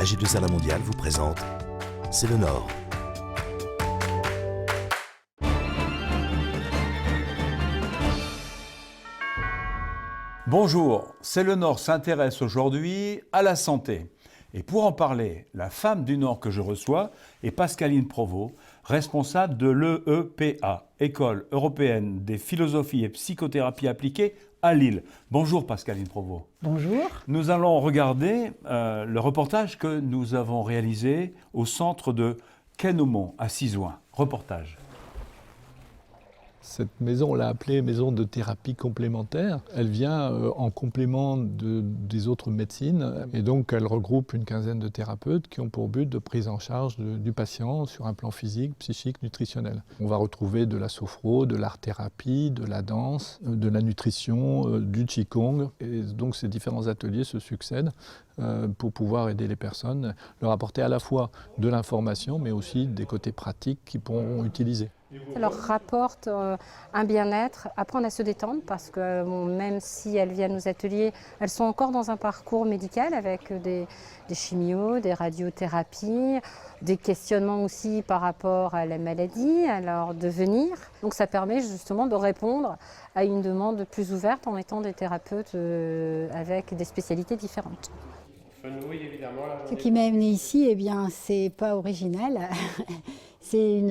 AG2R La Mondiale vous présente C'est le Nord. Bonjour, C'est le Nord s'intéresse aujourd'hui à la santé. Et pour en parler, la femme du Nord que je reçois est Pascaline Provost, responsable de l'EEPA, École européenne des philosophies et psychothérapies appliquées à Lille. Bonjour Pascaline Provost. Bonjour. Nous allons regarder le reportage que nous avons réalisé au centre de Quai Noumont à Sizouin. Reportage. Cette maison, on l'a appelée maison de thérapie complémentaire. Elle vient en complément des autres médecines et donc elle regroupe une quinzaine de thérapeutes qui ont pour but de prise en charge du patient sur un plan physique, psychique, nutritionnel. On va retrouver de la sophro, de l'art-thérapie, de la danse, de la nutrition, du qigong. Et donc ces différents ateliers se succèdent pour pouvoir aider les personnes, leur apporter à la fois de l'information mais aussi des côtés pratiques qu'ils pourront utiliser. Ça leur rapporte un bien-être, apprendre à se détendre parce que même si elles viennent aux ateliers, elles sont encore dans un parcours médical avec des chimios, des radiothérapies, des questionnements aussi par rapport à la maladie, à leur devenir. Donc ça permet justement de répondre à une demande plus ouverte en mettant des thérapeutes avec des spécialités différentes. Ce qui m'a amené ici, eh bien, c'est pas original. C'est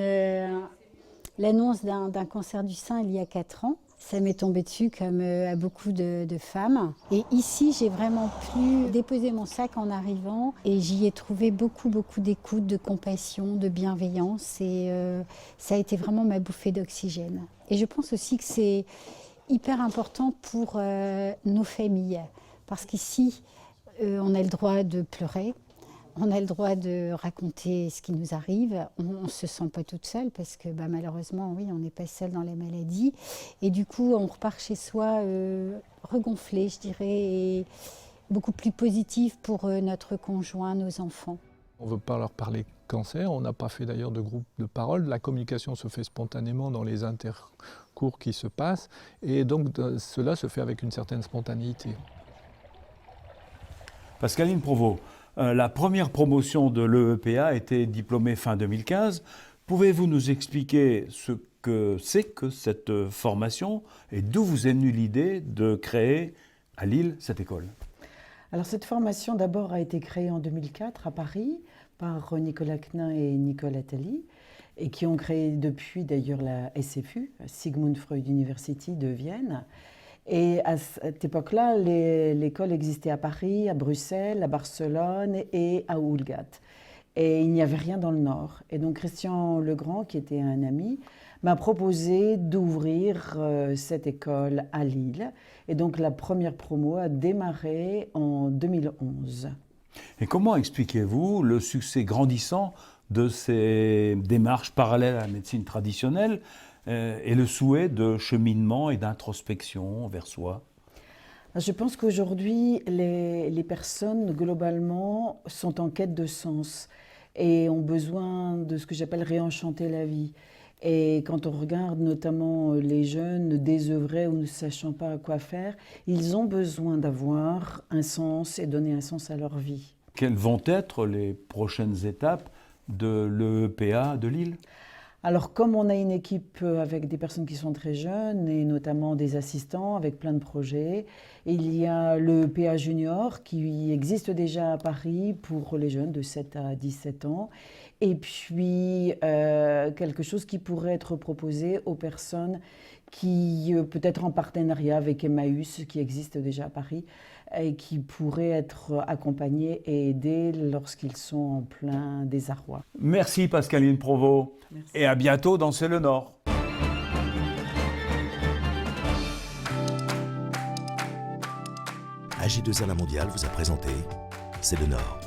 l'annonce d'un cancer du sein il y a 4 ans. Ça m'est tombé dessus comme à beaucoup de femmes. Et ici, j'ai vraiment pu déposer mon sac en arrivant et j'y ai trouvé beaucoup d'écoute, de compassion, de bienveillance et ça a été vraiment ma bouffée d'oxygène. Et je pense aussi que c'est hyper important pour nos familles parce qu'ici, on a le droit de pleurer. On a le droit de raconter ce qui nous arrive. On ne se sent pas toute seule parce que malheureusement, oui, on n'est pas seul dans la maladie. Et du coup, on repart chez soi regonflé, je dirais, et beaucoup plus positif pour notre conjoint, nos enfants. On ne veut pas leur parler cancer, on n'a pas fait d'ailleurs de groupe de parole. La communication se fait spontanément dans les intercours qui se passent. Et donc, cela se fait avec une certaine spontanéité. Pascaline Provost, la première promotion de l'EEPA a été diplômée fin 2015. Pouvez-vous nous expliquer ce que c'est que cette formation et d'où vous est venue l'idée de créer à Lille cette école? Alors cette formation d'abord a été créée en 2004 à Paris par Nicolas Knin et Nicole Attali et qui ont créé depuis d'ailleurs la SFU, Sigmund Freud University de Vienne. Et à cette époque-là, l'école existait à Paris, à Bruxelles, à Barcelone et à Oulgat. Et il n'y avait rien dans le Nord. Et donc Christian Legrand, qui était un ami, m'a proposé d'ouvrir cette école à Lille. Et donc la première promo a démarré en 2011. Et comment expliquez-vous le succès grandissant de ces démarches parallèles à la médecine traditionnelle et le souhait de cheminement et d'introspection vers soi? Je pense qu'aujourd'hui, les personnes, globalement, sont en quête de sens et ont besoin de ce que j'appelle réenchanter la vie. Et quand on regarde notamment les jeunes désœuvrés ou ne sachant pas quoi faire, ils ont besoin d'avoir un sens et donner un sens à leur vie. Quelles vont être les prochaines étapes de l'EEPA de Lille? Alors, comme on a une équipe avec des personnes qui sont très jeunes et notamment des assistants avec plein de projets, il y a le PA Junior qui existe déjà à Paris pour les jeunes de 7 à 17 ans et puis quelque chose qui pourrait être proposé aux personnes qui, peut-être en partenariat avec Emmaüs qui existe déjà à Paris et qui pourraient être accompagnés et aidés lorsqu'ils sont en plein désarroi. Merci Pascaline Provost. Merci. Et à bientôt dans C'est le Nord. AG2R La Mondiale vous a présenté C'est le Nord.